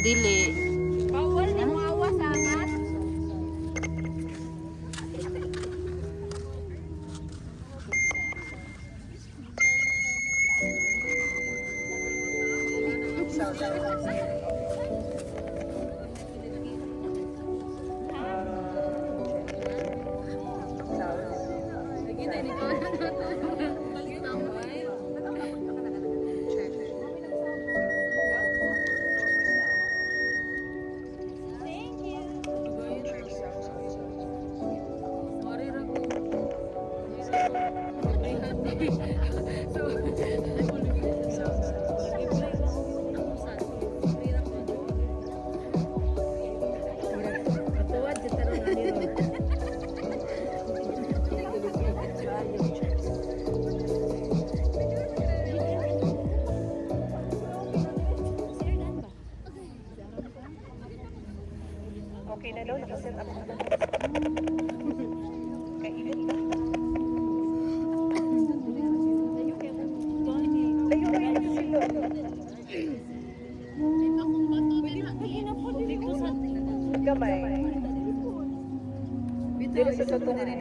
Dili. Bawal na mawa sa amat. Okay na daw, nakaset up na. Kainit na. Layo kayo na sila. Gamay. Dito sa tutungan.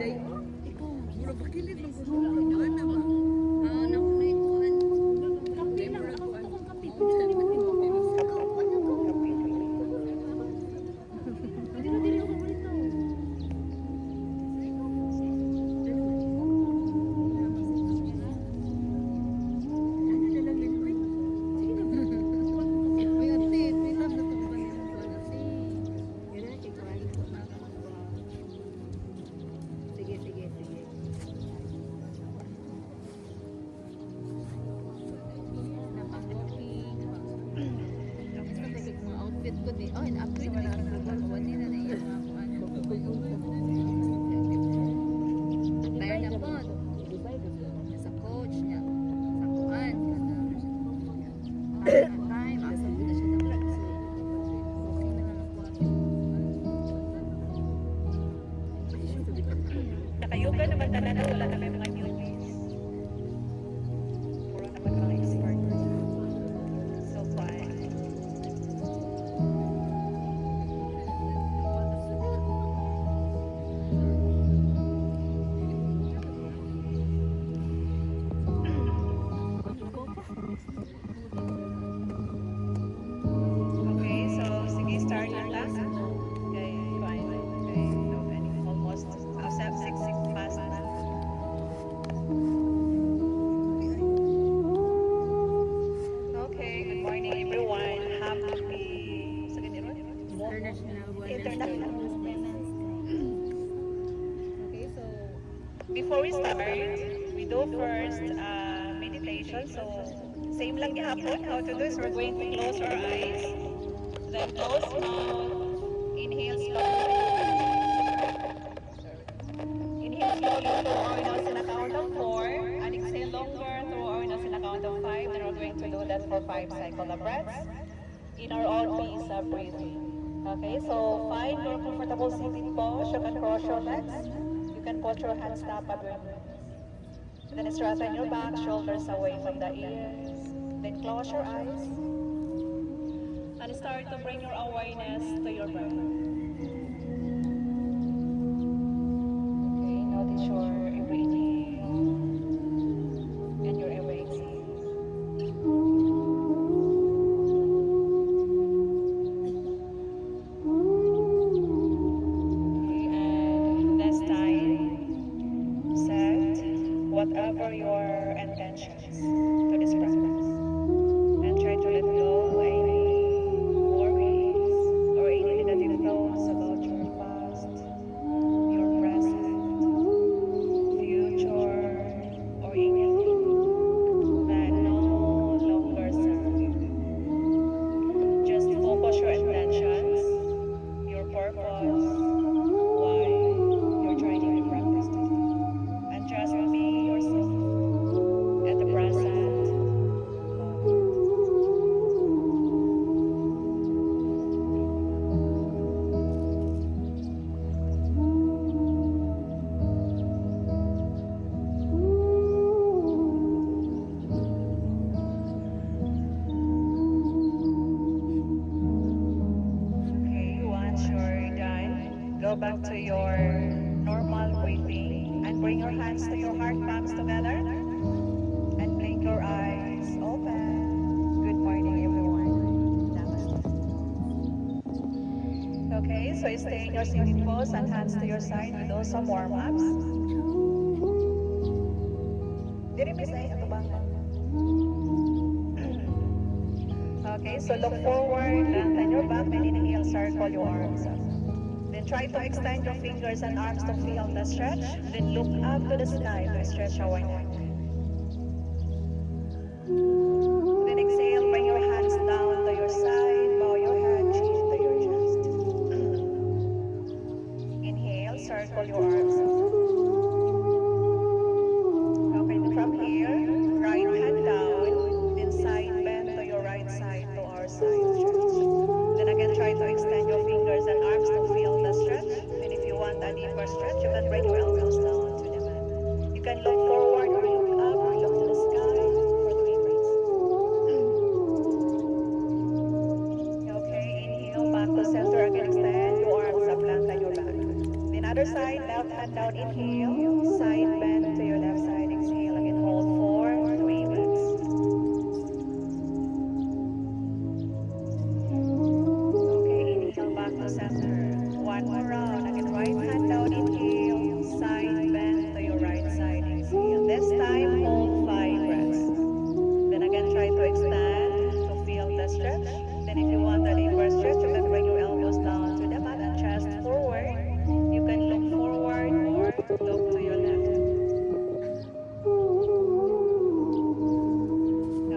Nakayuga naman tanan na wala na may mga newbies. Puro naman mga expert. So fun. Okay, so sige, start na lang. Okay, fine. Okay, almost 6 past na. Okay, good morning everyone. Happy International Women's Day. Okay, so before we start, we do first meditation. So same lang gihapon. How to do is we're going to close our eyes. Then close mouth. Inhale slowly. Inhale slowly through our nose in a count of 4. And exhale longer through our nose in a count of 5. Then we're going to do that for 5 cycles of breaths in our own pace of breathing. Okay, so find your comfortable seated pose. You can cross your legs. You can put your hands up at your knees. Then straighten your back, shoulders away from the ears. Then close your eyes. And start to bring your awareness to your breath. Okay, notice your every inhale and your every exhale. Okay, and this time, set whatever your intentions to this practice. And try to let go any worries or any negative thoughts about your go back to your normal breathing and bring your hands to your heart palms together and blink your eyes open. Good morning, everyone. Namaste. Okay, so stay in your sitting pose and hands to your side. We do some warm-ups. Diri miss ay atubangan. Okay, so look forward, lengthen your back, and inhale, circle your arms up. Then try to extend your fingers and arms to feel the stretch. Then look up to the sky to stretch our neck. Then exhale, bring your hands down to your side, bow your head, chin to your chest. Inhale, circle your arms up. Okay, then from here, right hand down, then side bend to your right side to our side stretch. Then again, try to extend your fingers and arms to feel the stretch. And if you want a deeper stretch, you can bring your elbows down to the mat. You can look forward or look up or look to the sky for 3 breaths. Okay, inhale, back to center. Again, extend your arms up, lengthen your back. Then other side, left hand down, inhale, side bend to your left side, exhale. Again, hold for 3 breaths. Okay, inhale, back to center. One more round. Again, right hand down, inhale, side bend to your right side, exhale. This time, hold 5 breaths. Then again, try to extend to feel the stretch. Then if you want a deeper stretch, you can bring your elbows down to the mat and chest forward. You can look forward or look to your left.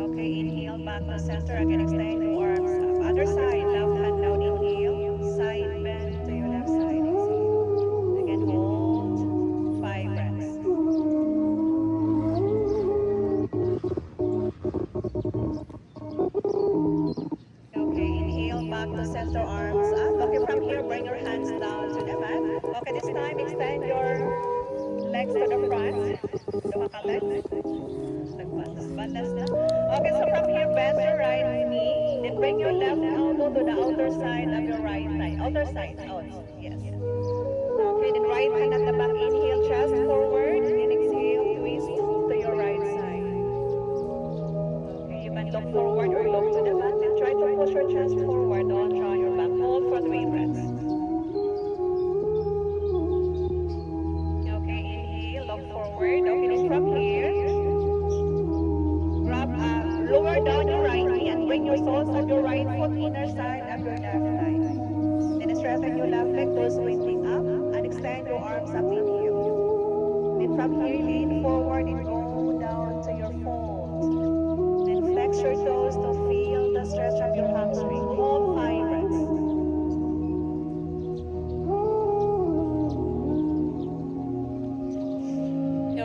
Okay, inhale, back to center. Again, extend your arms up. Other side, left hand down, inhale, side bend to your left side, exhale. Again, hold 5 breaths. Okay, inhale, back to center, arms up. Okay, from here, bring your hands down to the mat. Okay, this time, extend your legs to the front. Duha ka legs. Nagbandas na. Okay, so from here, bend your right knee. Then bring your left elbow to the outer side of your right side. Outer side, out. Yes. Okay, then right hand at the back. Inhale, chest forward. Then exhale, twist to your right side. Okay, you can look forward or look to the back. Then try to push your chest forward. Don't draw your back. Hold for 3 breaths. Okay, inhale, look forward. Okay, then from here, grab lower down your right knee and bring your soles of your right foot inner side of your left thigh. Then straighten your left leg, toes pointing up, and extend your arms up, inhale. Then from here, lean forward and go down to your fold. Then flex your toes to feel the stretch of your hamstring. Hold 5 breaths.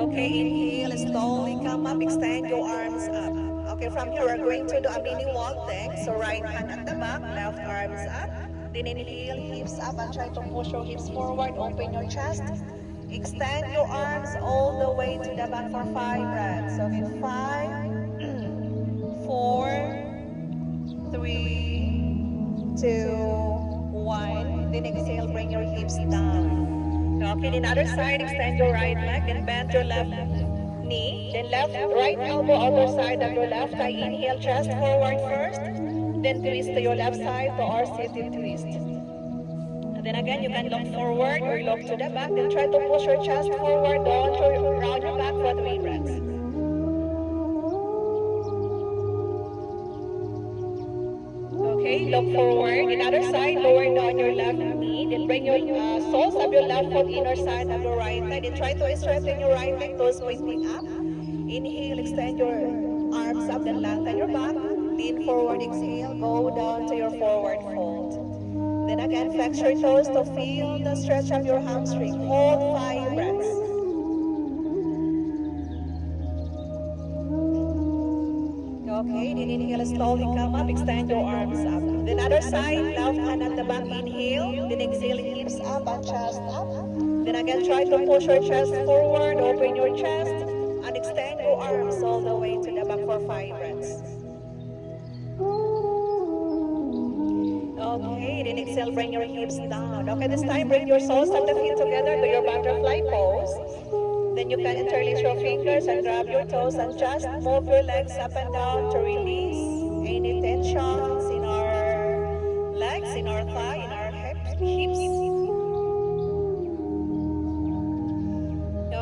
Okay, inhale, slowly come up, extend your arms up. Okay, from here, we're going to do a mini wall thing. So right hand at the back, left arms up. Then inhale, hips up, and try to push your hips forward, open your chest. Extend your arms all the way to the back for 5 breaths. Okay, 5, 4, 3, 2, 1. Then exhale, bring your hips down. Okay, then other side, extend your right leg, then bend your left knee, then right elbow, outer side of your left thigh. Inhale, chest forward first, then twist to your left side to our seated twist. And then again, you can look forward or look to the back, then try to push your chest forward, don't round your back for 3 breaths. Okay, look forward. The other side, lower down your left knee. Then bring your soles of your left foot, inner side of your right leg. Then try to straighten your right leg, toes pointing up. Inhale, extend your arms up, then lengthen your back. Lean forward, exhale, go down to your forward fold. Then again, flex your toes to feel the stretch of your hamstring. Hold 5 breaths. Okay, then inhale, slowly come up, extend your arms up. Then other side, left hand at the back, inhale. Then exhale, hips up and chest up. Then again, try to push your chest forward, open your chest, and extend your arms all the way to the back for 5 breaths. Okay, then exhale, bring your hips down. Okay, this time bring your soles of the feet together to your butterfly pose. Then you can interlace your fingers and grab your toes and just move your legs up and down to release any tensions in our legs, in our thigh, in our hips.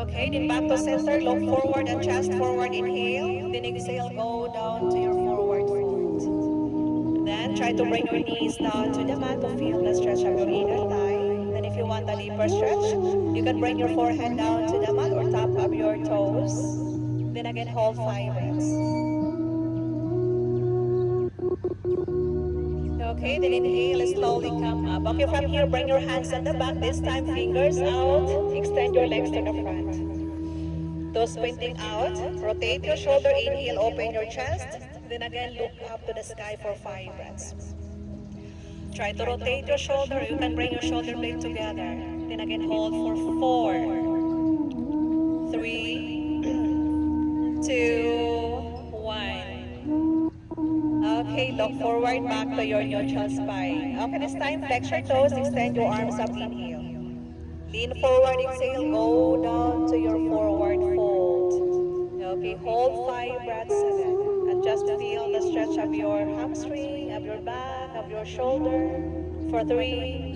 Okay, then back to center, look forward and chest forward, inhale. Then exhale, go down to your forward fold. Then try to bring your knees down to the mat to feel the stretch of your inner thigh. Then if you want a deeper stretch, you can bring your forehead down to the mat or top of your toes. Then again, hold 5 breaths. Okay, then inhale, slowly come up. Okay, from here, bring your hands at the back. This time, fingers out. Extend your legs to the front. Toes pointing out. Rotate your shoulder. Inhale, open your chest. Then again, look up to the sky for 5 breaths. Try to rotate your shoulder. You can bring your shoulder blade together. Then again, hold for 4, 3, 2, 1. Okay, look forward back to your neutral spine. Okay, this time, flex your toes, extend your arms up, inhale. Lean forward, exhale, go down to your forward fold. Okay, hold 5 breaths again. And just feel the stretch of your hamstring, of your back, of your shoulder. For 3,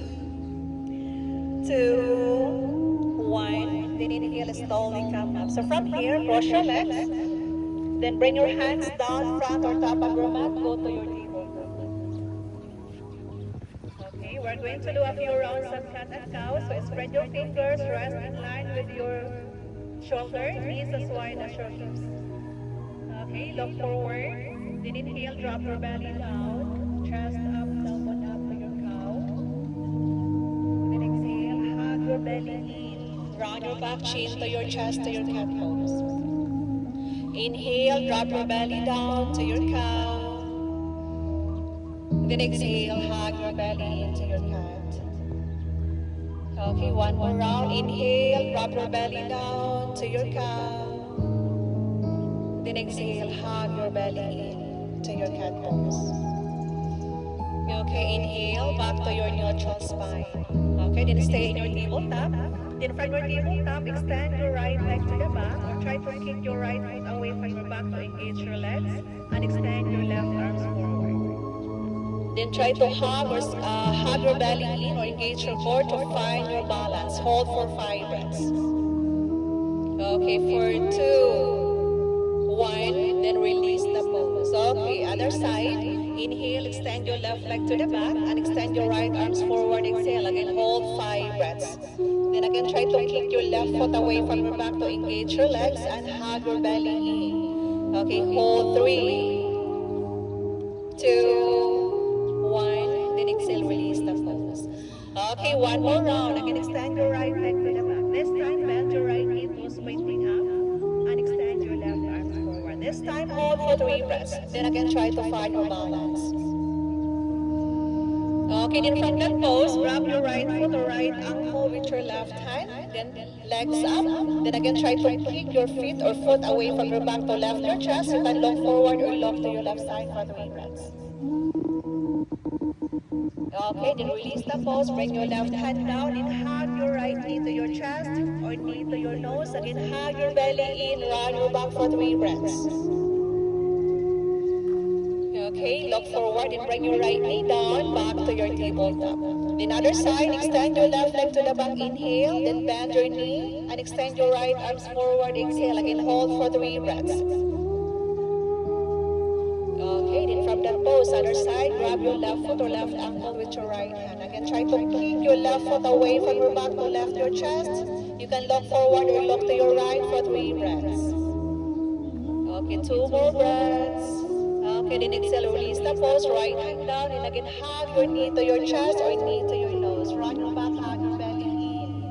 2, 1. Then inhale, slowly come up. So from here, cross your legs. Then bring your hands down, front or top of your mat, go to your table. Okay, we're going to do a few rounds of cat and cow. So spread your fingers, rest in line with your shoulder, knees as wide as your hips. Okay, look forward. Then inhale, drop your belly down, chest up, elbow up to your cow. Then exhale, hug your belly in. Round your back, chin to your chest, to your cat pose. Inhale, drop your belly down to your cow. Then exhale, hug your belly into your cat. Okay, one more round. Inhale, drop your belly down to your cow. Then exhale, hug your belly in to your cat pose. Okay, inhale, back to your neutral spine. Okay, then stay in your tabletop. Then from your tabletop, extend your right leg to the back or try to kick your right foot away from your back to engage your legs and extend your left arms forward. Then try to hug your belly in or engage your core to find your balance. Hold for 5 breaths. Okay, for 2, 1, then release the pose. Okay, other side. Inhale, extend your left leg to the back and extend your right arms forward. Exhale, again, hold 5 breaths. Then again, try to kick your left foot away from your back to engage your legs and hug your belly in. Okay, hold 3, 2, 1. Then exhale, release the pose. Okay, one more round. Again, extend your right leg to the back. This time, bend your right knee, toes pointing up, and extend your left arms forward. This time, hold for 3 breaths. Then again, try to find your balance. Okay, then from that pose, grab your right foot or right ankle with your left hand, then legs up. Then again, try to kick your feet or foot away from your back to left your chest. You can look forward or look to your left side for 3 breaths. Okay, then release the pose. Bring your left hand down and hug your right knee to your chest or knee to your nose. Again, hug your belly in, round your back for 3 breaths. Okay, look forward and bring your right knee down, back to your tabletop. Then other side, extend your left leg to the back, inhale, then bend your knee and extend your right arms forward, exhale, again hold for 3 breaths. Okay, then from that pose, other side, grab your left foot or left ankle with your right hand. Again, try to kick your left foot away from your back to left your chest. You can look forward or look to your right for 3 breaths. Okay, 2 more breaths. Okay, then exhale, release the pose, right hand down, and again, hug your knee to your chest or knee to your nose. Round your back, hug your belly in.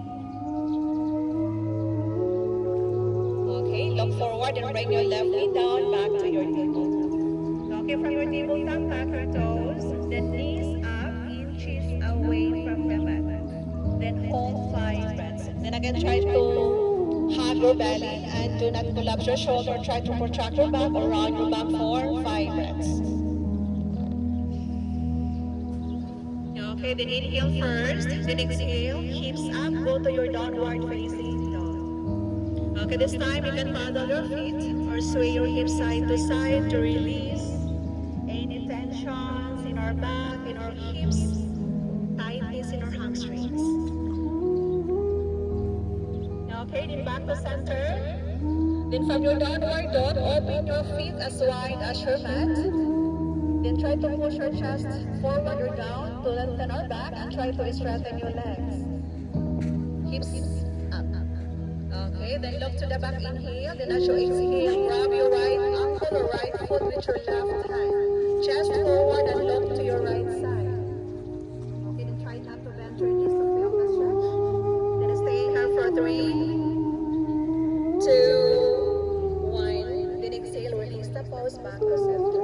Okay, look forward and bring your left knee down, back to your tabletop. Okay, from your tabletop, back your toes, then knees up, inches away from the mat. Then hold 5 breaths. Then again, try to hug your belly and do not collapse your shoulder. Try to protract your back or round your back for 5 breaths. Okay, then inhale first, then exhale, hips up, go to your downward facing dog. Okay, this time you can paddle your feet or sway your hips side to side to release any tensions in our back, in our hips, tightness in our hamstrings. Okay, then back to center. Then from your downward dog, open your feet as wide as your mat. Then try to push your chest forward or down to lengthen our back and try to straighten your legs. Hips up. Okay, then look to the back, inhale. Then as you exhale, grab your right ankle or right foot with your left hand. Chest forward and look to your right side. Okay, then try not to bend your knees to feel the stretch. Then stay here for 3, 2, 1. Then exhale, release the pose back to center.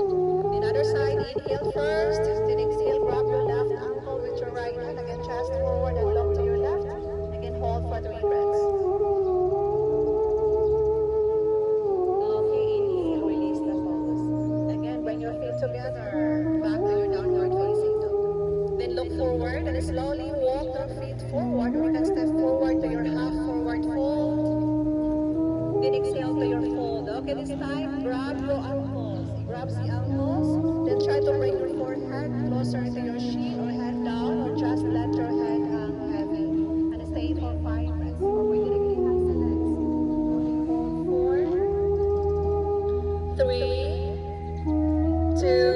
Then other side, inhale first. Then exhale, grab your left ankle with your right hand. Again, chest forward and look to your left. Again, hold for 3 breaths. Okay, inhale, release the pose. Again, bring your feet together. Back to your downward facing dog. Then look forward and slowly walk your feet forward. Or you can step forward to your half forward fold. Then exhale to your fold. Okay, this time, grab your ankles. Grab the ankles. Then try to bring your forehead closer to your shin or head down or just let your head hang heavy. And stay for 5 breaths. Or we directly hands the legs. Okay, hold 4, 3, 2,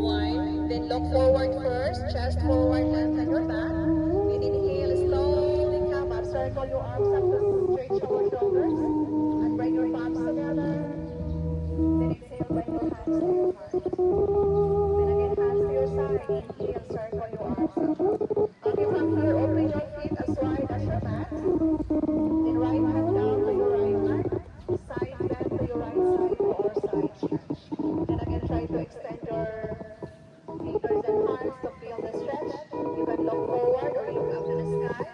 1. Then look forward first. Chest forward, lengthen your back. Then inhale, slowly come up. Circle your arms up to stretch your shoulders. And bring your palms together. Then exhale, bring your hands to your heart. Then again, hands to your side. Inhale, circle your arms up. Okay, from here, open your feet as wide as your mat. Then right hand down to your right leg. Side bend to your right side or side stretch. Then again, try to extend your fingers and hands to feel the stretch. You can look forward or look up to the sky.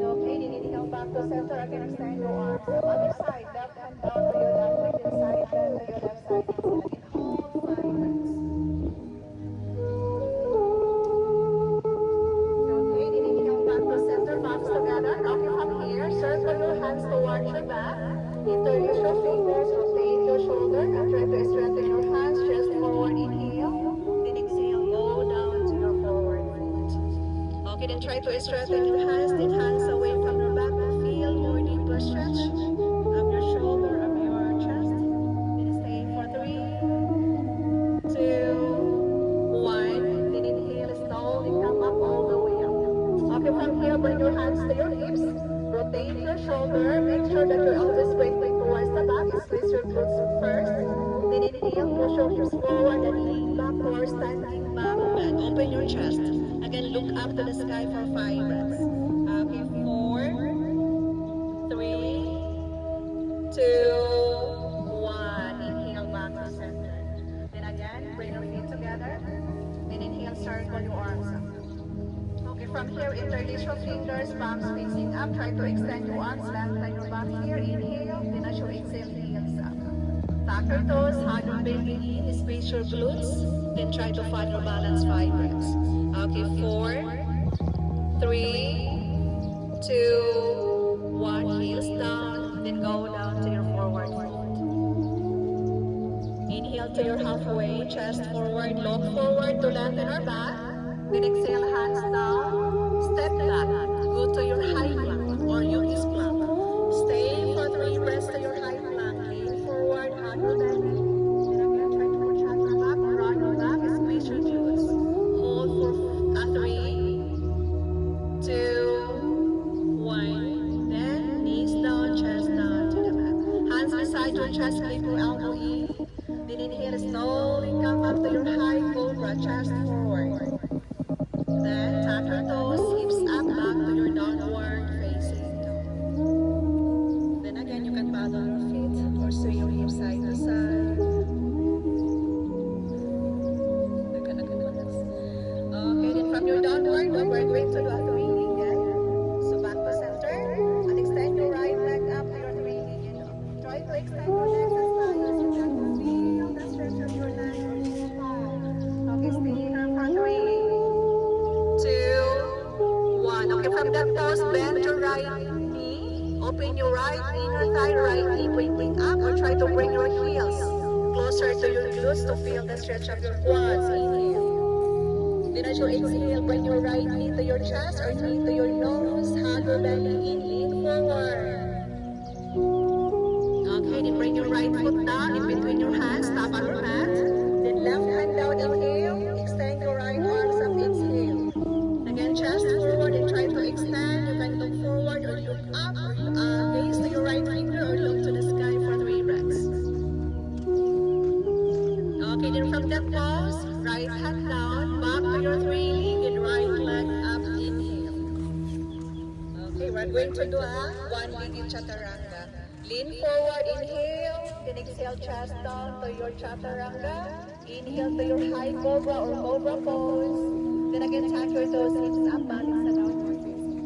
Okay, then inhale back to center. Again, extend your arms up. Other side, left hand down to your left leg, then side bend to your left side. Again, hold 5 breaths. Okay, then inhale back to center, palms together. Okay, from here, circle your hands towards your back. Interlace your fingers, rotate your shoulder, and try to straighten your hands. Chest forward, inhale. Then exhale, go down to your forward fold. Okay, then try to straighten your hands, then hands away from your back to feel more deeper stretch of your shoulder, of your chest. Then stay for 3, 2, 1. Then inhale, slowly come up all the way up. Okay, from here, bring your hands to your hips. Rotate your shoulder. Make sure that your elbows pointing towards the back. Squeeze your glutes first. Then inhale, push your hips forward and lean back or standing back bend. Open your chest. Again, look up to the sky for 5 breaths. Okay, 4, 3, 2, 1. Inhale back to center. Then again, bring your feet together. Then inhale, circle your arms up. Okay, from here, interlace your fingers, palms facing up. Try to extend your arms, lengthen your back here. Inhale, then as you exhale, heels up. Tuck your toes, hug your belly in, space your glutes. Then try to find your balance 5 breaths. Okay, 4, 3, 2, 1. Heels down, then go down to your forward fold. Inhale to your halfway, chest forward, look forward to lengthen our back. Then exhale, hands down, step back, go to your high plank or yogi's plank. Stay for 3 breaths to your high plank. Lean forward, hug your belly. Then again, try to contract your back, run your back, squeeze your glutes. Hold for 3, 2, 1. Then knees down, chest down to the back. Hands beside your chest, keep your elbow in. Then inhale, slowly come up to your high cobra, chest forward. Then tap your toes, hips up, back to your downward facing dog. Then again, you can paddle your feet or sway your hips side to side. Okay, then from your downward dog, we're going to do a 3-legged. So back to center and extend your right leg up to your 3-legged dog. Try to extend your legs as high as you can. Feel the stretch of your legs or your spine. Okay, stay here for 3, from that pose, bend your right knee. Open your right inner thigh, right knee pointing up, or try to bring your heels closer to your glutes to feel the stretch of your quads. Inhale. Then as you exhale, bring your right knee to your chest or knee to your nose. Hug your belly in, lean forward. Okay, then bring your right foot down in between your hands, tap on your mat. Then left hand down, inhale. Extend your right arms up, exhale. Again, chest forward and try to extend. You can look forward or look up, or gaze to your right finger or look to the sky for 3 breaths. Okay, then from that pose, right hand down, back to your 3-legged right leg up, inhale. Okay, we're going to do a 1-legged chaturanga. Lean forward, inhale, then exhale, chest down to your chaturanga. Inhale to your high cobra or cobra pose. Then again, tuck your toes, hips up, balance sa downward facing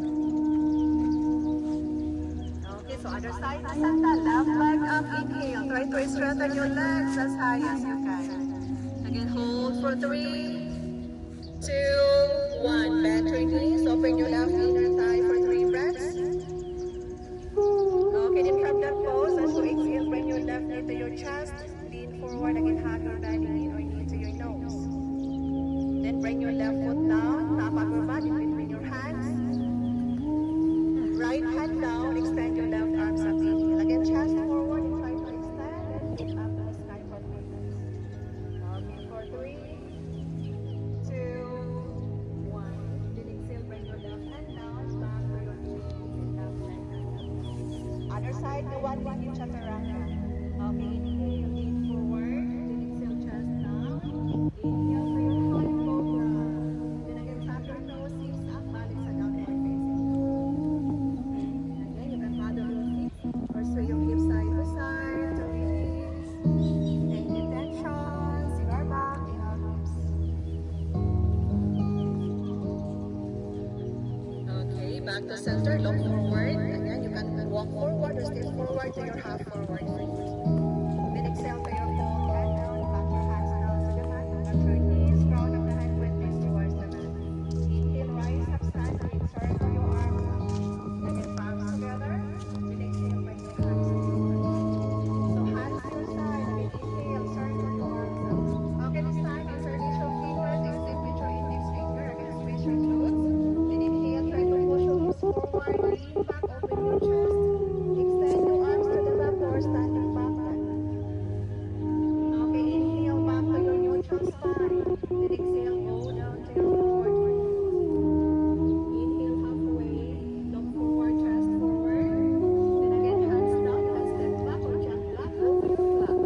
dog. Okay, so other side na santa, left leg up, inhale. Try to straighten your legs as high as you can. Again, hold for 3, 2, 1. Bend your knees, open your left inner thigh for 3 breaths. Okay, then from that pose, as you exhale, bring your left knee to your chest. Lean forward, again, hug your belly in or knee to your nose. Then bring your left foot down, tap on your butt in between your hands. Right hand down, extend your left arms up, inhale. Again, chest forward, and try to extend, and look up to the sky for 3 breaths. Okay, for 3, 2, 1. Then exhale, bring your left hand down, back to your knee, left leg up. Other side, the 1-legged chaturanga. Okay, inhale, lean forward. Then exhale, chest down. Inhale to your high cobra. Then again, tap your toes, hips up, balance sa downward facing. Again, you can paddle your feet or sway your hips side to side to release any tensions in our back, in our hips. Okay, back to center, look forward. Again, you can walk forward or step forward to your half forward. Then exhale to your full head down, back your hands down to the mat, back your knees, crown of the head with this towards the mat. Inhale, rise up, stand, circle your arms up. Again, palms together. Then exhale, bring your hands forward. So hands to your side, then inhale, circle your arms up. Okay, this time, insert your fingers, extend with your index finger, again, squeeze your glutes. Then inhale, try to push your hips forward, lean back, open your chest. Extend your arms to the back or standing back leg. Okay, inhale back to your neutral spine. Then exhale, go down to your forward fold. Inhale halfway, look forward, chest forward. Then again, hands down, you can step back or jump back over your flat.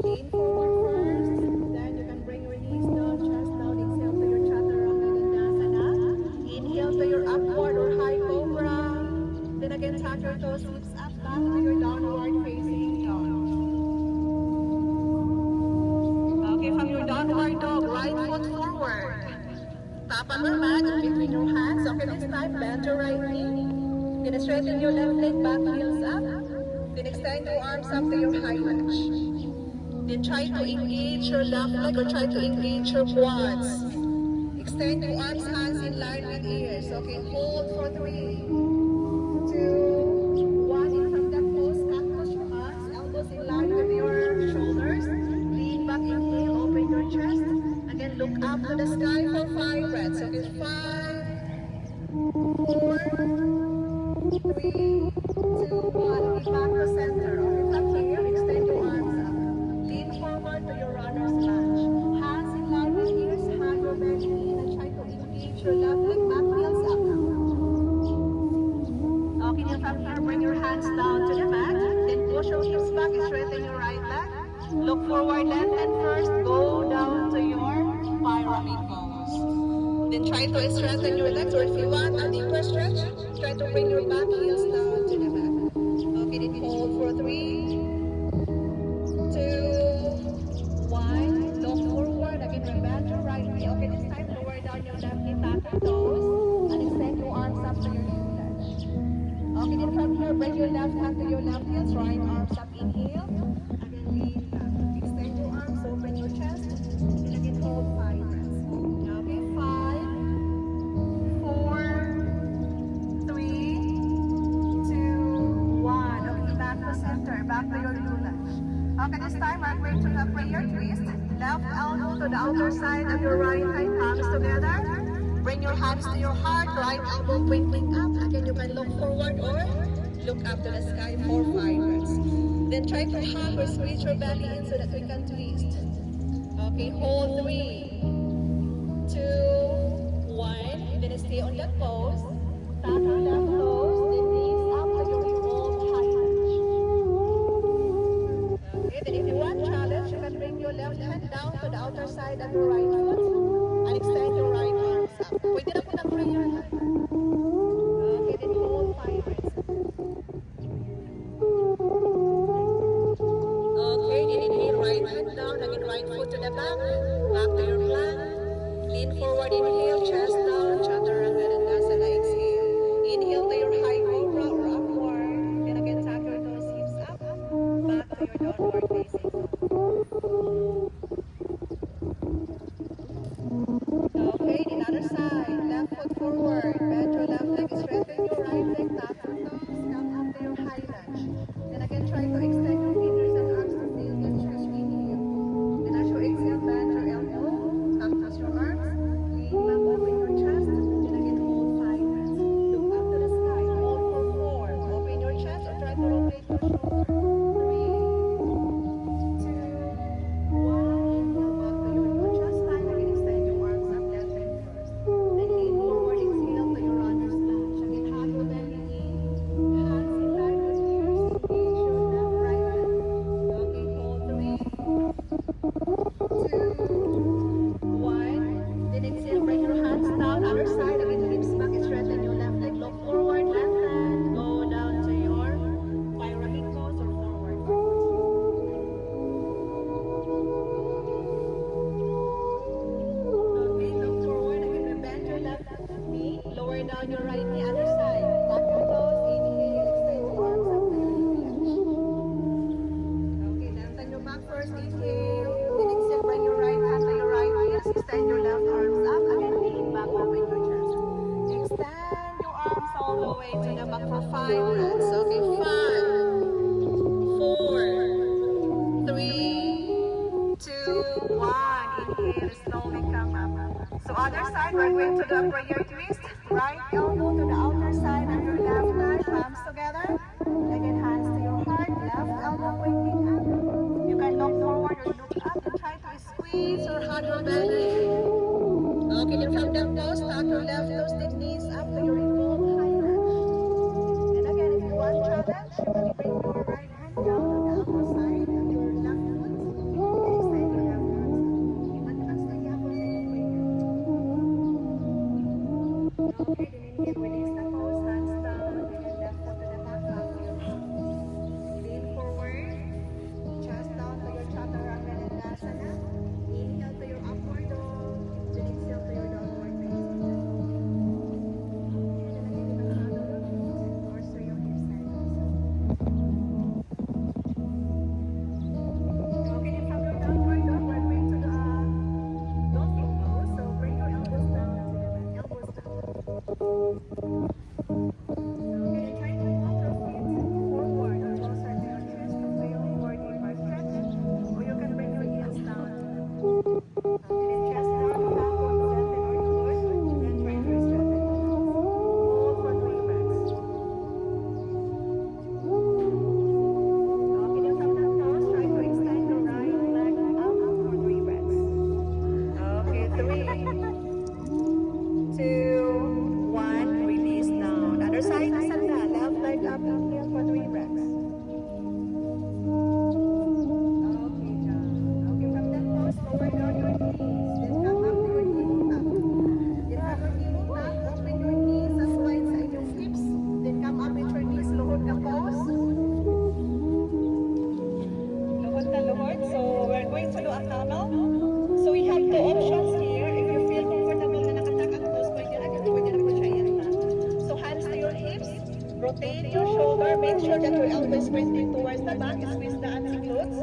Lean forward first, then you can bring your knees down, chest down, exhale to your chaturanga dandasana. Inhale to your upward or high cobra. Then again, tuck your toes, hips up, back to your downward facing dog. Okay, from your downward dog, right foot forward. Tap on your mat in between your hands. Okay, this time, bend your right knee. Then straighten your left leg, back heels up. Then extend your arms up to your high lunge. Then try to engage your left leg or try to engage your quads. Extend your arms, hands in line with ears. Okay, hold for 3, 2, 1. In from that pose, cactus your arms, elbows in line with your shoulders. Lean back, inhale, open your chest. Again, look up to the sky for 5 breaths. Okay, 5, 4, 3, 2, 1. Get back to center. Okay, from here, extend your arms up. Lean forward to your runner's lunge. Hands in line with ears, hug your belly in and try to engage your left leg, back heels up. Okay, then from here, bring your hands down to the mat. Then push your hips back and straighten your right leg. Look forward, left hand first. Go down to your pyramid pose. Then try to straighten your legs, or if you want a deeper stretch, try to bring your back heels down to the mat. Okay, then hold for 3, 2, 1. Look forward. Again, bend your right knee. Okay, this time lower down your left knee, tap your toes, and extend your arms up to your knee ledge. Okay, then from here, bring your left hand to your left heel, right arms up, inhale. Again, lean back. Extend your arms, open your chest, and again, hold 5 breaths. Okay, 5, 4, going to the prayer twist. Left elbow to the outer side of your right thigh, palms together. Bring your hands to your heart, right elbow pointing up. Again, you can look forward or look up to the sky for 5 breaths. Then try to hug or squeeze your belly in so that we can twist. Okay, hold 3, 2, 1. Then stay on that pose. Tap your left toes, then knees up to your revolved high lunge. Okay, then if you want challenge, you can bring your left hand down to the outer side of your right foot and extend your right arms up. Pwede na po ng prayer. Okay, then hold 5 breaths. Okay, then inhale, right hand down, again right foot to the back to your plank. Lean forward, inhale, chest down, chaturanga dandasana, exhale. Inhale to your high cobra or upward. Then again, tuck your toes, hips up, back to your downward facing dog. Okay, the other side, left foot forward, bend your left leg, strengthen your right leg, tap your toes, come up to your high lunge. Then again, try to extend your fingers and arms until you get your inhale. Then as you exhale, bend your elbow, come across your arms, lean back, open your chest, then again hold 5 breaths. Look up to the sky, hold for 4, open your chest or try to rotate your shoulder. 3, 2, 1, inhale back to your chest line, again extend your arms up, left hand first. Then lean forward, exhale to your runner's lunge. Again, hug your belly in, hands in line with ears, engage your left, right hand. Okay, hold 3, 2, 1. Then exhale, bring your hands down, other side, again, hips back, straighten your left leg, look forward, left hand, go down to your pyramid pose or forward fold. Okay, look forward, again, bend your left knee, lower down your right knee, other side, tap your toes, inhale, extend your arms up to your knee. Okay, lengthen your back first, inhale, then exhale, bring your right hand to your right ears, extend your left arms up, again, lean back, open your chest. Extend your arms all the way to the back for 5 breaths. Okay, 5, 4, 3, 2, 1. Inhale, slowly come up. So other side, we're going to do a prayer twist. Right elbow to the outer side of your left thigh, palms together. Again, hands to your heart, left elbow pointing up. You can look forward or look up and try to squeeze or hug your belly. Okay, then from that pose, tuck your left toes, then knees up to your revolved high lunge. And again, if you want challenge, you can bring your right hand down to the upper side of your left foot and extend your left arms up. Matras na yapon sa iyong prayer. Okay, then inhale, release the pose, hands down, and then left foot to the back to your heart. Lean forward, chest down to your chaturanga dandasana. Inhale to your upward dog, then exhale to your downward facing dog. Okay, then again, you can hug your knees and torso your hips and okay, then from your downward dog, we're going to do a dolphin pose. So bring your elbows down to the back, elbows down. Okay, then try to walk your feet forward or closer to your chest to feel more deeper stretch, or you can bring your heels down. Okay, then chest down, back on strengthen or twist, then try to strengthen the lungs. Hold for 3 breaths. Okay, then from that pose, try to extend your right leg out for 3 breaths. Okay, 3, 2, 1, release down. Other side, sanda, left leg up, inhale for 3 breaths. Okay, John. Okay, from that pose, lower down your knees, then come up to your knee tap. Then from your knee tap, open your knees as wide sa inyong hips, then come up with your knees, luhod na pose. Luhod na luhod. So, we're going to do a camel. So, we have 2 options here. If you feel comfortable na nakatak ang toes, pwede na po siya yan na. So, hands to your hips, rotate your shoulder, make sure that your elbow is pointing towards the back, squeeze the anti-glutes.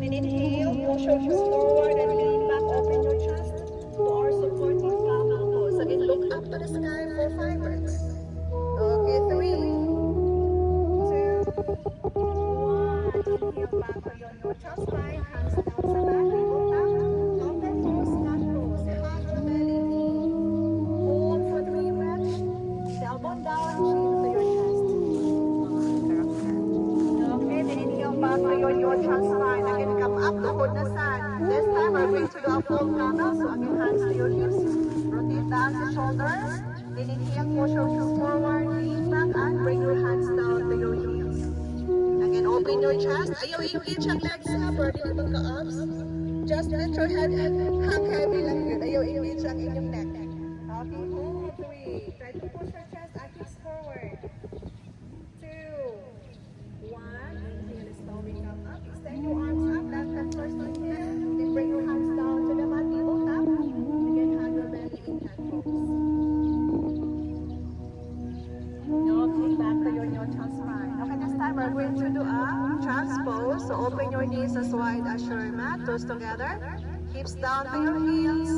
Then inhale, push your hips forward and lean back, open your chest to our supporting camel pose. Again, look up to the sky for 5 breaths. Okay, 3, 2, 1. Inhale back to your neutral spine, hands down shoulders. Then inhale, push your heels forward, lean back, and bring your hands down to your heels. Again, open your chest. Ayaw engage ang legs ha, pwede na magka-abs. Just let your head hang heavy lang yun. Ayaw engage ang inyong neck. Okay, hold, 3. Try to push your chest and hips forward. 2, 1. Inhale, slowly come up. Extend your arms up. Left hand first inhale. Then bring your hands down to the mat, table top. Again, hug your belly in cat pose. Okay, back to your neutral spine. Okay, this time we're going to do a child's pose. So open your knees as wide as your mat. Toes together. Hips down to your heels.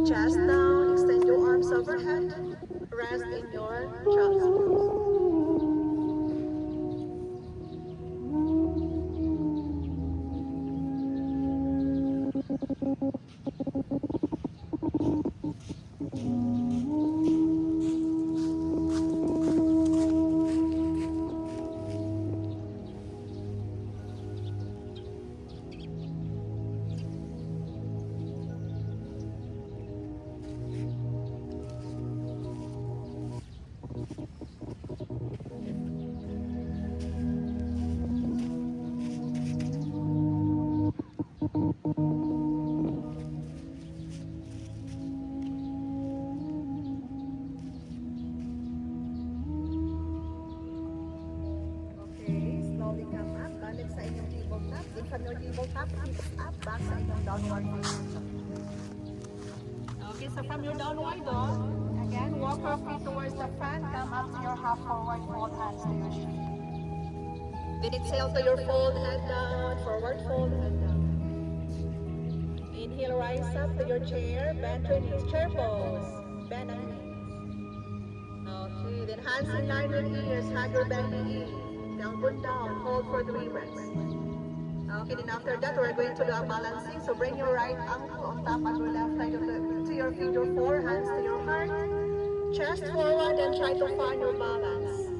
Chest down. Extend your arms overhead. Rest in your child's pose. Okay, slowly come up. Balik sa inyong tabletop. Then from your tabletop, hips up, back sa inyong downward position. Okay, so from your downward dog, again, walk your feet towards the front, come up to your half forward, fold hands to your shin. Then exhale to your fold, head down, forward fold, head down. Inhale, rise up to your chair, bend your knees, chair pose, bend ang knees. Okay, then hands in line with ears, hug your belly in. Elbow down, hold for 3 breaths. Okay, then after that, we're going to do a balancing. So bring your right ankle on top of your left side to your figure 4, hands to your heart. Chest forward and try to find your balance.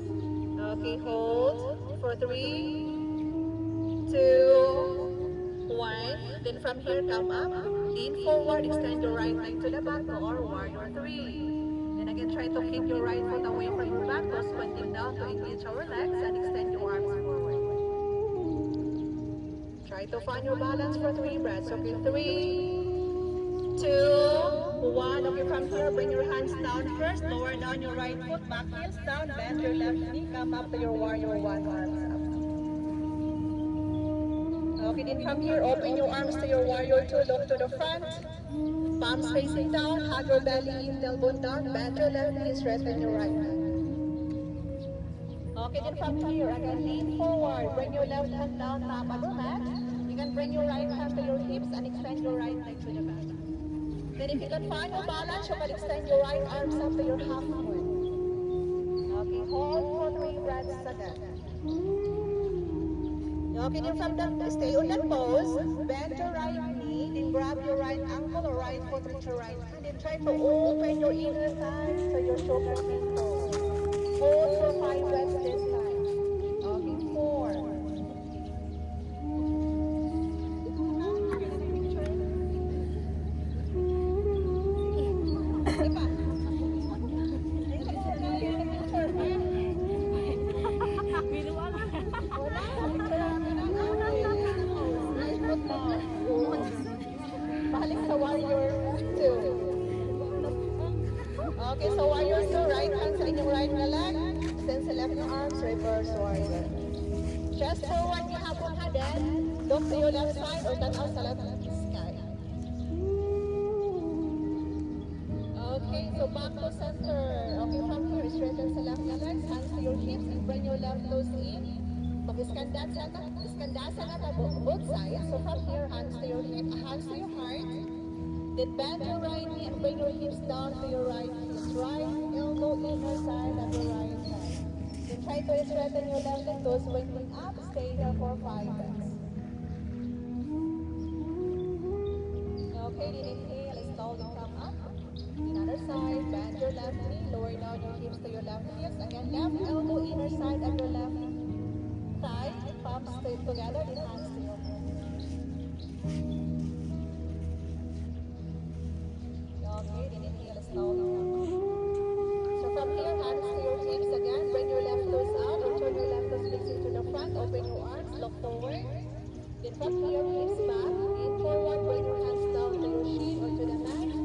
Okay, hold for 3, 2, 1. Then from here, come up, lean forward, extend your right leg to the back or warrior 3. Then again, try to keep your right foot away from your back, toes pointing down to engage our legs and extend your arms forward. Try to find your balance for 3 breaths. Okay, 3, 2, 1. Okay, from here, bring your hands down first. Lower down your right foot, back heels down, bend your left knee, come up to your warrior 1, arms up. Okay, then from here, open your arms to your warrior 2, look to the front. Palms facing down, hug your belly in, tailbone down, bend your left knee, straighten your right hand. Okay, then from here, again, lean forward, bring your left hand down, top of the mat. You can bring your right hand to your hips and extend your right leg to the back. Then if you can find your balance, you can extend your right arms up to your half moon. Okay, hold for 3 breaths again. Okay, then from that, stay on that pose, bend your right knee, then grab your right ankle or right foot with your right hand, then try to open your inner thighs to your shoulder pose. Hold for 5 breaths this time. Okay, 4. Balik sa warrior 2. Okay, so warrior 2, right hand sa inyong right na leg. Extend sa left na arms, reverse warrior. Chest forward, hapon headed. Look to your left side or tanaw sa left sky. Okay, so back to center. Okay, from here, straighten sa left na legs, hands to your hips, and bring your left toes in. Iskandasa na both sides. So from here, hands to your hip, hands to your heart. Then bend your right knee and bring your hips down to your right heel. Right elbow inner side of your right side. Then try to straighten your left leg, toes pointing up. Stay here for 5 breaths. Okay, then inhale, slowly come up. Another side, bend your left knee, lower down your hips to your left heels. Again, left elbow inner side of your left thigh, palms straight together, then hands to your head. Okay, then inhale, slowly come up. from here, hands to your hips again. Bring your left toes out or turn your left toes facing to the front. Open your arms, look forward. Then from here, hips back. Lean forward, bring your hands down to your shin or to the mat.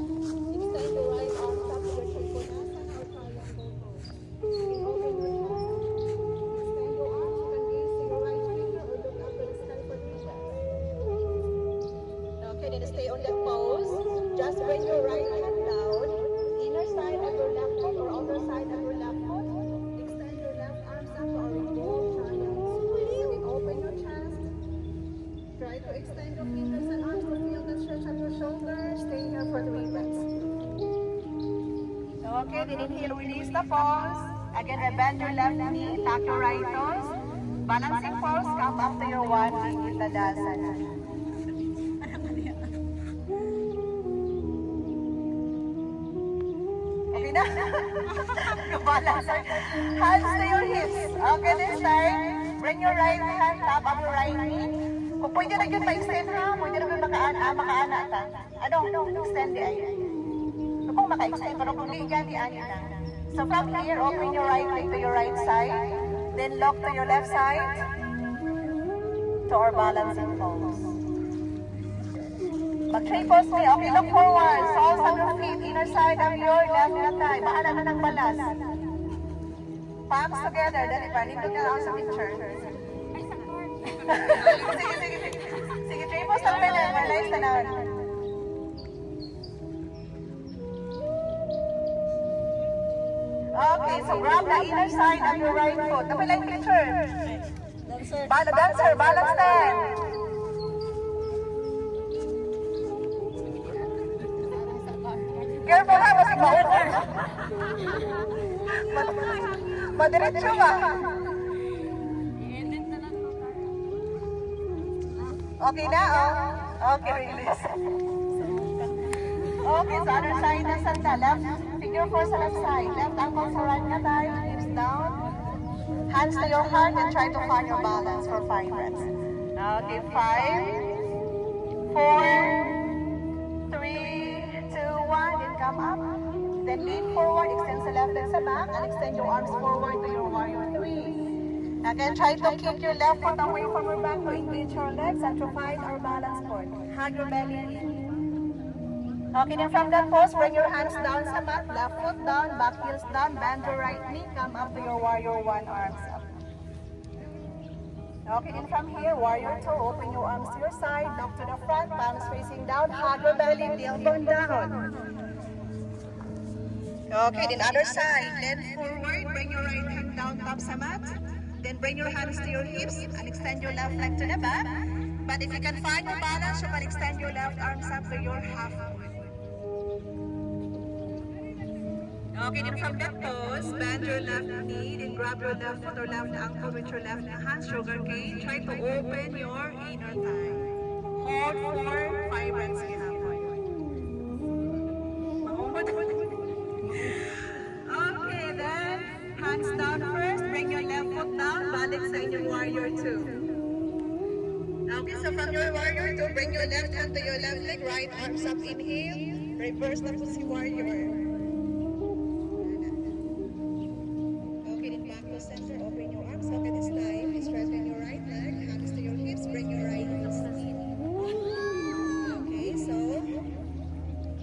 Extend your right arms up to your Trikonasana or triangle pose. Then open your chest. Extend your arms. You can gaze to your right finger or look up to the sky for 3 breaths. Okay, then stay on that pose. Just bring your right hand down, inner side of your left foot or outer side of your left foot. Extend your left arms up or revolve triangle squeeze. Then open your chest. Try to extend your fingers and arms to feel the stretch of your shoulders. Stay here for 3 breaths. Okay, then inhale, release the pose. Again, then bend your left knee, tuck your right toes. Balancing pose, come up to your one knee, Tadasana. Okay na? Balance. Hands to your hips. Okay, this time, bring your right hand, tap up your right knee. Kung pwede na yun, ma-extend ha. Pwede na yun makaana ta. Ano? Extend di ay. Kung maka-extend, pero kung di yan, di ani na. So from here, open your right leg to your right side. Then lock to your left side. To our balancing pose. Mag-three pose me. Okay, look forward. Soles of your feet, inner side of your left na thigh. Bahala na ng balas. Palms together. Dali pa, nindot na ako sa picture. Sige. Sige, three pose lang pala. Malays na naman. Okay, so grab the inner side of your right foot. Tapos like picture. Dancer, balance stand. Careful ha, kasi ma-over. Madiretso ba? Okay na, oh. Okay, release. Okay, so other side na sanda. Left, figure 4 sa left side. Left ankle sa right na tayo. Hips down. Hands to your heart and try to find your balance for 5 breaths. Okay, 5, 4, 3, 2, 1. Then come up. Then lean forward. Extend sa left leg sa back. And extend your arms forward to your warrior 3. Again, try to keep your left foot away from your back to engage your legs and to find our balance point. Hug your belly in. Okay, then from that pose, bring your hands down sa mat, left foot down, back heels down, bend your right knee, come up to your warrior 1, arms up. Okay, then from here, warrior 2, open your arms to your side, look to the front, palms facing down, hug your belly, tailbone down. Okay, then other side, lean forward, bring your right hand down, top sa mat, then bring your hands to your hips and extend your left leg to the back. But if you can find your balance, you can extend your left arms up to your half. Okay, then from that pose, bend your left knee, then grab your left foot or left ankle with your left hand, sugar cane. Try to open your inner thigh. Hold for 5 breaths gihapon. Okay, then hands down first. Bring your left foot down. Balik sa inyong warrior 2. Okay, so from your warrior 2, bring your left hand to your left leg. Right arms up, inhale. Reverse na po si warrior. Center, open your arms up at this time. Straighten your right leg, hands to your hips, bring your right knees in. Okay, so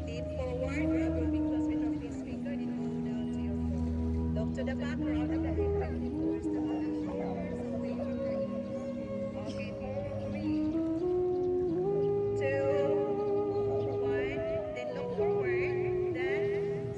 lean forward, grab your big toes with your face finger, then go down to your foot. Look to the back, round of the hip, and towards the back and shoulders, away from the knees. Okay, 3, 2, 1, then look forward, then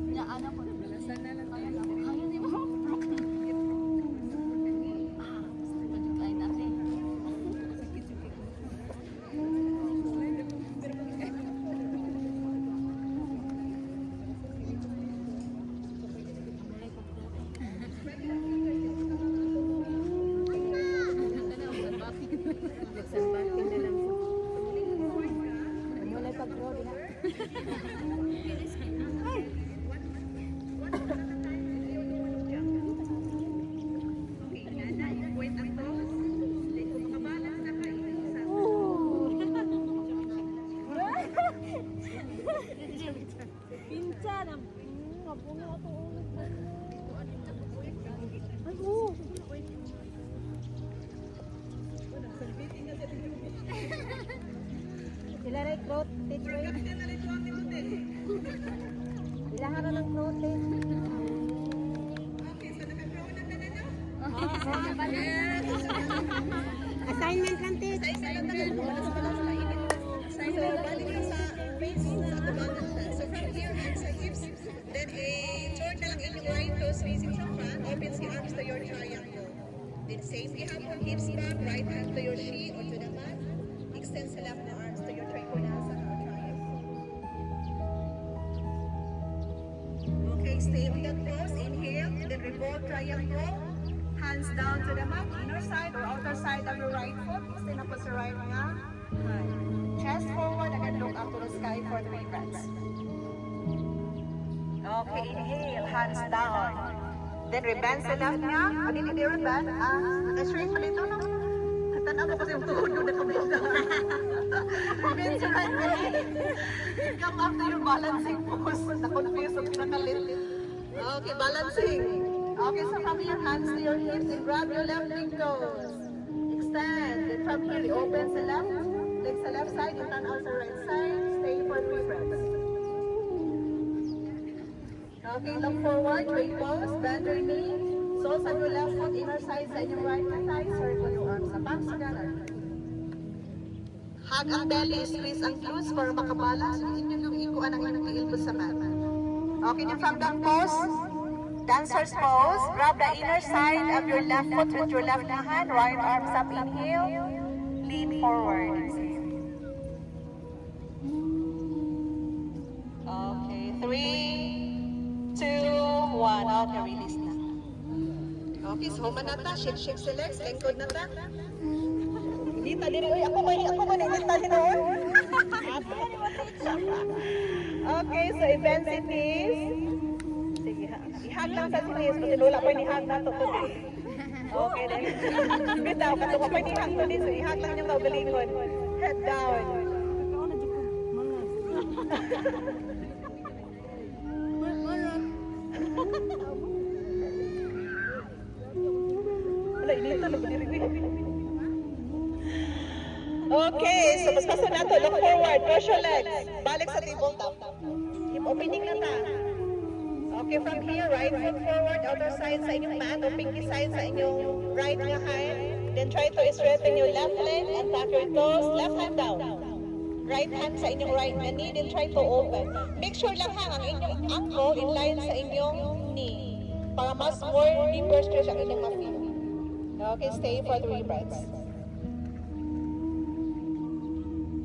Ya, anak ko. Sana lang tayo. Kaya ni mo. Kain natin. Mulai pag-draw din na. Pinsan, mapuno ako ulit. Sila rin throat test mo yun. Ilahan na ng throat test. Assignment lang test. So, balik ka sa face sa kabanan ka. So, from here, hands sa hips. Then, turn na lang inyong right toes facing sa front. Open the arms to your triangle. Then, same gihapon, hips back, right hand to your sheet or to the mat. Extend sa left na arms to your trikonasana or triangle. Okay, stay on that pose. Inhale, then revolve triangle. Hands down to the mat, inner side or outer side of your right foot. Extend up sa right nga. Chest forward, again look up to the sky for 3 breaths. Okay, inhale, hands down. Then rebend sa left niya. O dili di rebend. Naka-straight pala ito, no? Tanaw mo kasi yung tuhod doon nakabenda. Rebend sa right knee. Come up to your balancing pose. Na-confuse o pinakalit. Okay, balancing. Okay, so from your hands to your hips and grab your left big toes. Extend. Then from here, open sa left. Leg sa left side, and turn out sa right side. Stay for 3 breaths. Okay, look forward, straight pose, bend your knee. Soles on your left foot, inner side sa inyong right na thigh. Circle your arms sa palms together. Hug ang belly, squeeze ang glutes para makabalance. Inyong yung ikuan ang inyong ilbos sa mat. Okay, then from that pose, dancer's pose. Grab the inner side of your left foot with your left hand. Right arms up, inhale. Lean forward. Okay, 3, 2, 1. Okay, release na. Okay, so manata. Shake sa legs. Lengkod na ta. Dita din. Uy, ako man. Dita din. Okay, so i-bend si knees. Sige, ihag lang sa knees. Patilula ko yung ihag na to today. Okay, then. Bitaw, katuwa pa yung ihag today. So ihag lang yung magalingon. Head down. Wala, inito na ba okay, so mas paso na to. Look forward, cross your legs. Balik sa tabletop. Keep opening na ta. Okay, from here, right foot forward, outer side sa inyong mat, o pinky side sa inyong right na hand. Then try to straighten your left leg and tuck your toes. Left hand down. Right hand sa inyong right na knee, then try to open. Make sure lang ang inyong ankle in line sa inyong knee para mas more deeper stretch ang inyong ma-feel. Okay, stay for 3 breaths.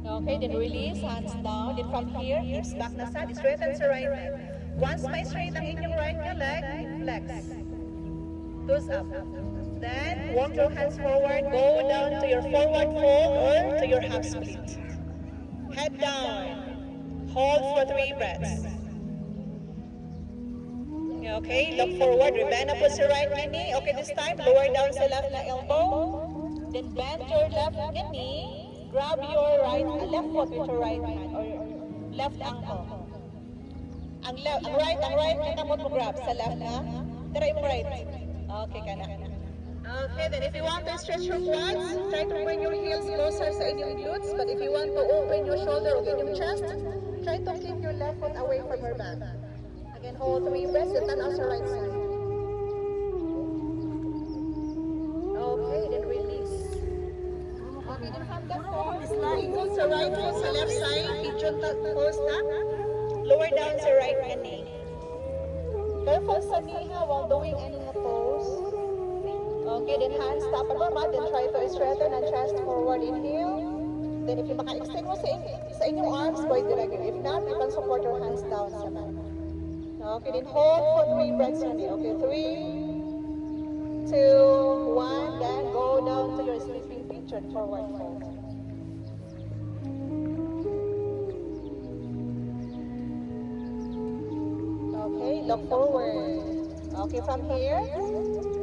Okay, then release, hands down. Then from here, hips back na sa, straighten sa right leg. Once may straight ang inyong right nga leg, flex. Toes up. Then, walk your hands forward, go down to your forward fold or to your half split. Head down. Hold for 3 breaths. Okay, look forward, rebend up with your right knee. Okay, this time, lower down sa left na elbow. Then bend your left knee. Grab your left foot with your right hand or left ankle. Ang right na mo grab sa left na. Try mo right. Okay ka na. Okay, then if you want to stretch your quads, try to bring your heels closer sa inyong glutes. But if you want to open your shoulder or inyong chest, try to keep your left foot away from your back. Again, hold 3 breaths and turn out your right side. Okay, then release. Okay, then from the floor, slide hold sa right foot sa left side, pigeon pose na. Lower down sa right knee. Careful sa knee ha while doing any pose. Okay, then hands top above mat, then try to straighten and chest forward, inhale. Then if you maka-extend mo sa inyong arms, pwede direct. If not, you can support your hands down sa mat. Okay, then hold for 3 breaths only. Okay, 3, 2, 1, then go down to your sleeping pigeon forward fold. Okay, look forward. Okay, from here,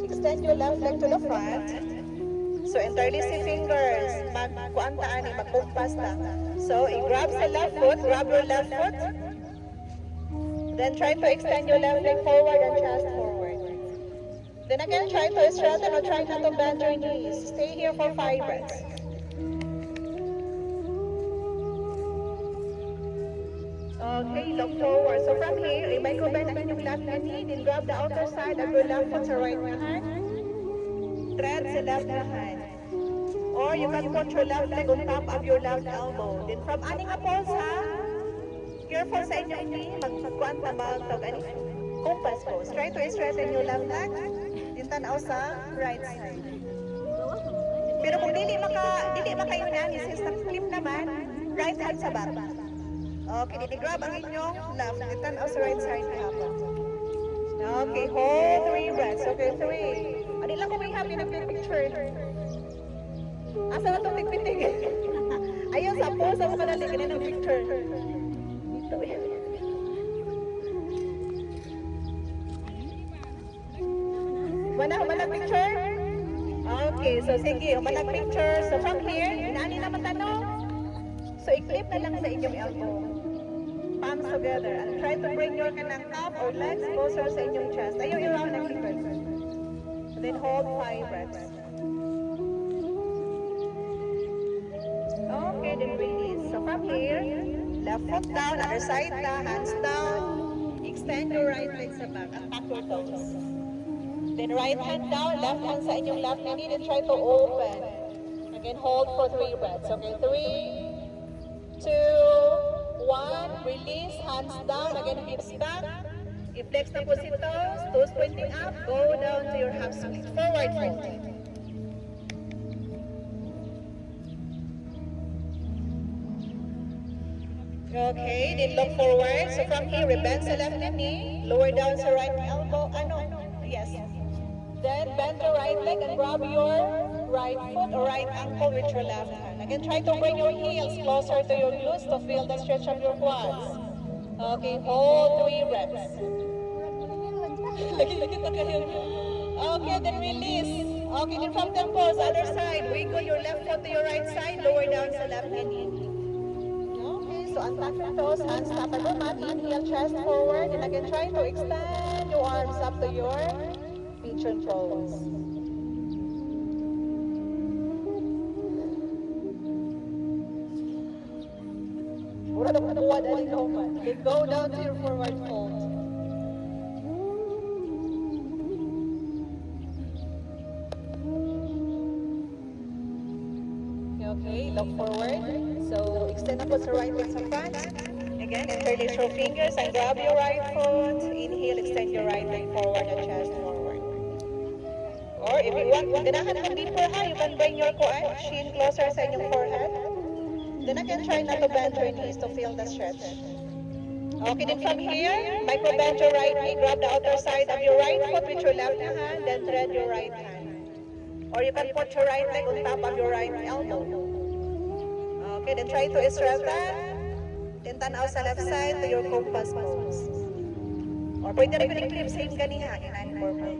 extend your left leg to the front. So, interlace fingers. Magkuantaan eh, magkumpas lang. So, i-grab sa left foot, grab your left foot. Then, try to extend your left leg forward and chest forward. Then again, try to straighten or try not to bend your knees. Stay here for 5 breaths. Okay, look forward. So, from here, i-micro-bend ang inyong left knee. Then, grab the outer side of your left foot sa right hand. Thread sa left hand. Or you can put your left leg on top of your left elbow. Then from aning pose ha, careful sa inyong knee, magkuan ta magtog ani compass pose. Try to straighten your left leg, then tanaw sa right side. Pero kung dili makayo na, since na-flip naman, right hand sa back. Okay, then grab ang inyong left, then tanaw sa right side hapon. Okay, hold 3 breaths. Okay, 3. Ano lang kung may happy na picture. Asa na itong tigpitig? Ayun, sa pose, ang madali, ganyan ang picture. Dito. Humanag picture? Okay, so sige, humanag picture. So from here, inani naman tanong. So i-clip na lang sa inyong elbow. Palms together. And try to bring your kanang top or legs closer sa inyong chest. Ayaw i-round ang clipper. Then hold 5 breaths. Okay, then release. So from here, left foot down, other side na, hands down. Extend your right leg sa back and back your toes. Then right hand down, left hand sa inyong left knee, then try to open. Again, hold for 3 breaths. Okay, 3, 2, 1. Release, hands down. Again, hips back. I-flex na po si toes pointing up. Go down to your half split. Forward fold. Okay, then look forward. So from here, we bend sa left knee, lower down sa right elbow. Yes. Then bend the right leg and grab your right foot or right ankle with your left hand. Again, try to bring your heels closer to your glutes to feel the stretch of your quads. Okay, hold 3 breaths. Okay, then release. Okay, then from the pose, other side, wiggle your left foot to your right side, lower down sa left knee. So untuck your toes, hands top of the mat, inhale, chest forward, and again try to extend your arms up to your pigeon pose. Then go down to your forward fold. Okay, look forward. So, extend up sa right leg sa front. Again, interlace your fingers and grab your right foot. Inhale, extend your right leg forward and chest forward. Or if you want, ganahan naman deeper ha, you can bring your shin closer sa inyong forehead. Then again, try not to bend your knees to feel the stretch. Okay, then from here, micro bend your right knee, grab the outer side of your right foot with your left hand, then thread your right hand. Or you can put your right leg on top of your right elbow. Okay, then try to straighten. Then tanaw sa left side to your compass pose. Or pwede rin yung clip, same ganiha, in any purple.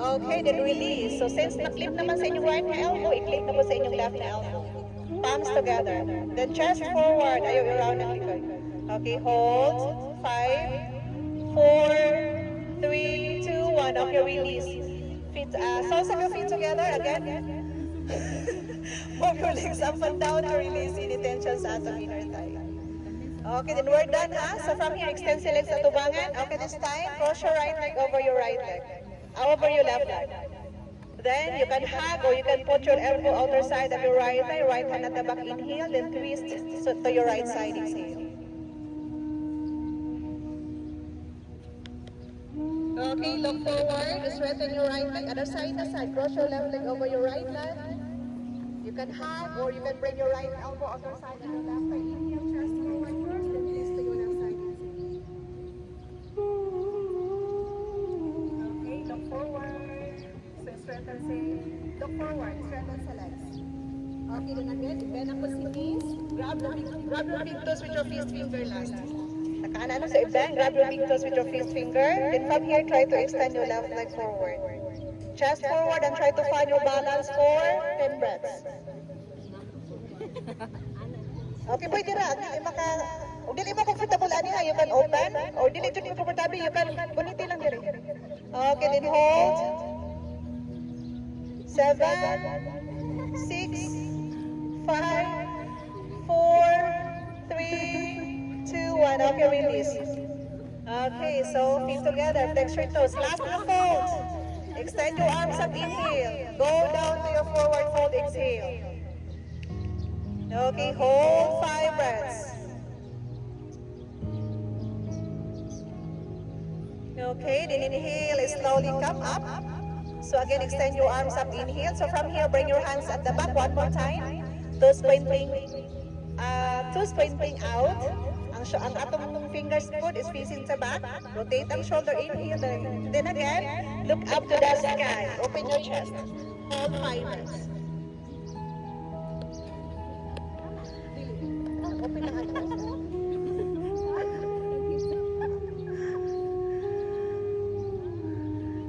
Okay, then release. So since na-clip naman sa inyong right na elbow, i-clip na po sa inyong left na elbow. Palms together. Then chest forward. Ayaw i-round ang likod. Okay, hold. 5, 4, 3, 2, 1. Okay, release. Feet, salsa your feet together again. Move your legs up and down to release any tension sa atong inner thigh. Okay, then we're done ha. So from here, extend sa legs sa tubangan. Okay, this time, cross your right leg over your right leg. Over your left leg. Then you can hug or you can put your elbow outer side of your right thigh, right hand at the back, inhale, then twist to your right side, exhale. Okay, look forward, straighten your right leg, other side to side, cross your left leg over your right leg. You can hug or you can bring your right elbow outer side of your left thigh, inhale, chest forward first, then twist to your left side, exhale. Okay, look forward. So straighten say, look forward, straighten sa legs. Okay, then again, bend ang pussy knees. Grab your big toes with your fist finger last. Nakaano sa ibang, grab your big toes with your fist finger. Then from here, try to extend your left leg forward. Chest forward and try to find your balance for 10 breaths. Okay, pwede ra. Dili mo comfortable ani ha, you can open. Or dili jud mo comfortable, you can guniti lang diri. Okay, then hold. 7, 6, 5, 4, 3, 2, 1. Okay, release. Okay, so feet together, flex your toes. Last one, fold. Extend your arms up, inhale. Go down to your forward fold, exhale. Okay, hold 5 breaths. Okay, then inhale, slowly come up. So again, extend your arms up, inhale. So from here, bring your hands at the back one more time. Toes pointing out. Ang atong fingers good is facing sa back. Rotate ang shoulder, inhale. Then again, look up to the sky. Open your chest. Hold 5 breaths. Open ang chest.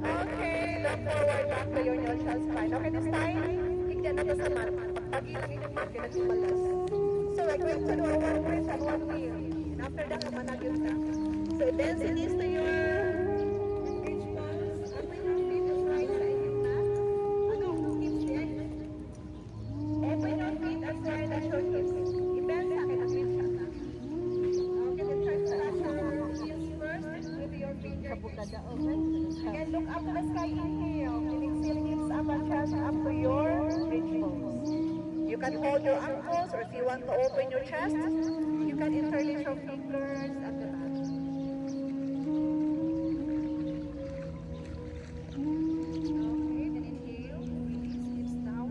Okay, look forward back to your neutral spine. Okay, this time, higyan na to sa mat. Pag-ilang inyong mat, kinagbalas. So we're going to do a one twist and one wheel. And after that, managin ka. So dance it is to your bridge pose. Open your feet to right side hip na. Ano? Hips yan. Open your feet as wide as your hips. I-bend sa akin ang hips ka na. Okay, then try to touch your heels first with your fingers. Again, look up to the sky, inhale. And exhale, hips up and chest up to your bridge pose. You can hold your ankles, or if you want to open your chest, you can interlace your fingers at the back. Okay, then inhale, release, hips down.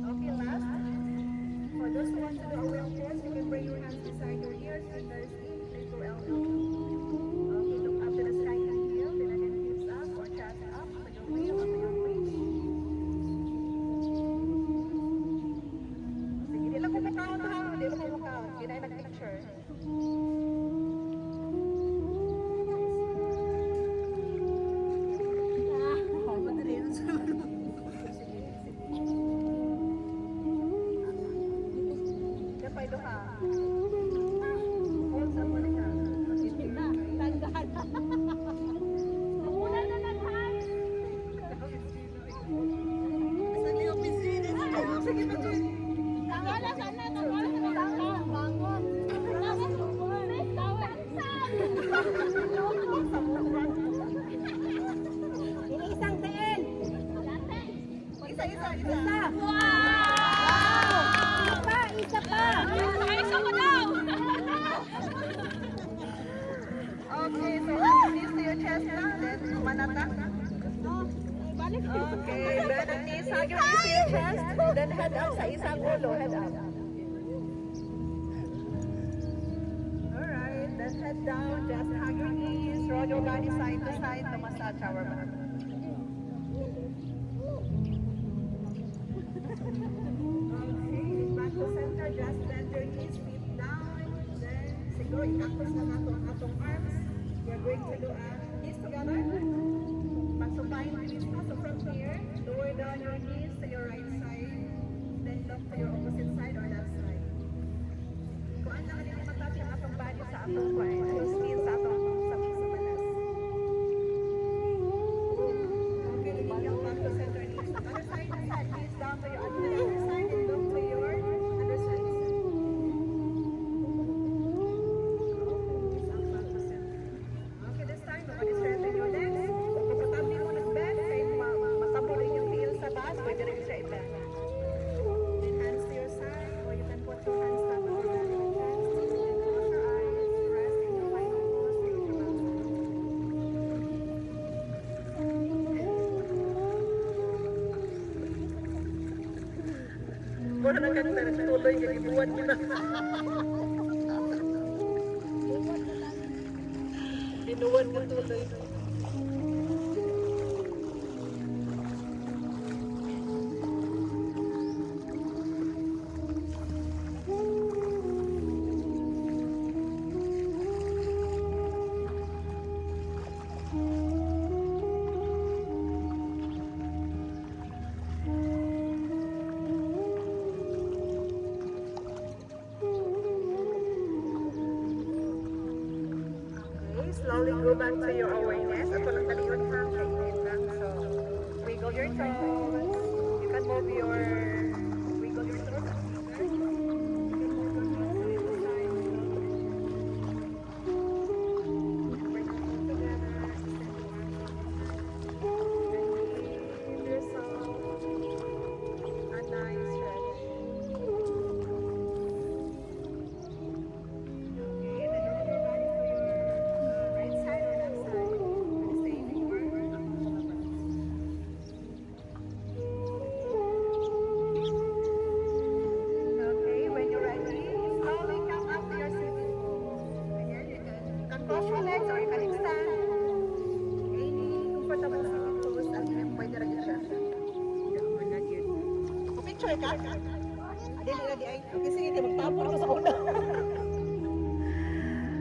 Okay, last. For those who want to do a wheel pose, you can bring your hands beside your ears, fingers in, place your elbows. Okay, look up to the sky, inhale, then again hips up or chest up to your wheel, up to your bridge. Sige, di lang ko makaunt ha, di lang ko makaunt. Hindi na nag-picture. Kapay do ha. Hold sa muna ka. Tandaan. Muna na lang ha. Sige ba dyan? Tawala sana, tawala sana. Bangon. Iniisang tiin. Isa. Wow! Isa pa. Isa ko daw! Okay, so knees to your chest now, then manata. Okay, bend ang knees, hug your knees to your chest, then head up sa isang ulo, head up. Alright, then head down, just hug your knees, roll your body side to side to massage our back. Okay, back to center, just bend your knees, feet down, then siguro i-cactus na nato ang atong arms. We're going to do a knees together. Pag-supine knees na, so from here, lower down your knees to your right side, then look to your opposite side or left side. Kung ano na kanina matouch ang atong body sa atong point, so skin sa atong sa balas. Muna na kang tuloy, kagibuan kita. Binuwan ka tuloy. Okay, slowly go back to your awareness. At walang taliwan ha, kainit lang. So, wiggle your toes. You can move your, wiggle your toes. You can move your hands to the side. Bring them all together. Give yourself a nice stretch. Okay, then roll your body to your right side or left side. And stay forward. Okay, when you're ready, slowly come up to your sitting pose. Again, you can cross your legs or you can extend. Any comfortable sitting pose at pwede rin siya. Picture ka? Adili na di ay. Okay, sige, di magtapon ko sa una.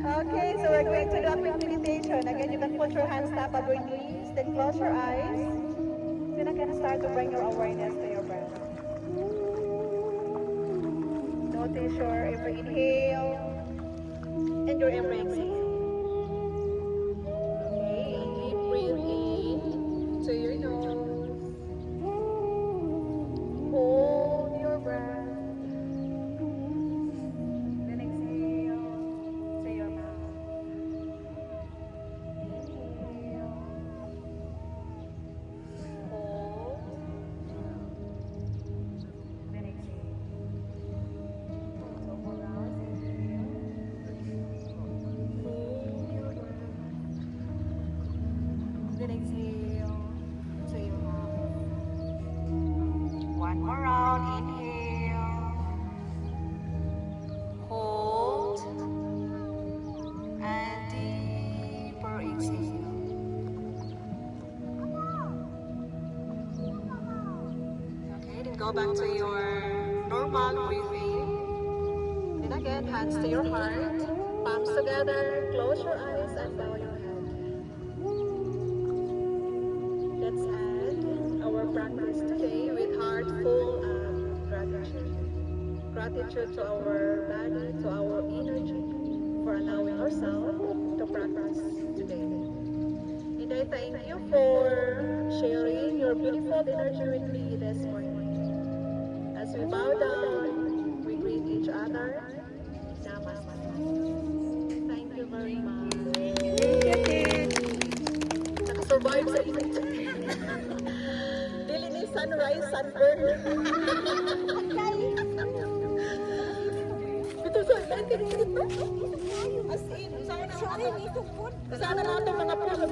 Okay, so we're going to do a quick meditation. Again, you can put your hands top above your knees, then close your eyes. Then again, start to bring your awareness to your breath. Notice your every inhale and your every exhale. Okay, and deep breathe in to your nose. Hold your breath. Then exhale to your mouth. Inhale. Hold. Then exhale. So more rounds. Inhale. Hold your breath. Then exhale to your mouth. One more round. Inhale. Hold. And deeper exhale. Okay, then go back to your normal breathing. Then again, hands to your heart. Palms together. Close your eyes and bow your head. Let's end our practice today with heart full of gratitude. Gratitude to our body, to our energy, for allowing ourselves to practice today. And I thank you for sharing your beautiful energy with me this morning. As we bow down, we greet each other. Namaste. Thank you very much. Nakasurvive sa init. Dili ni sunrise, sunburn. Ito sa init ba? As in, sana natin mga puso.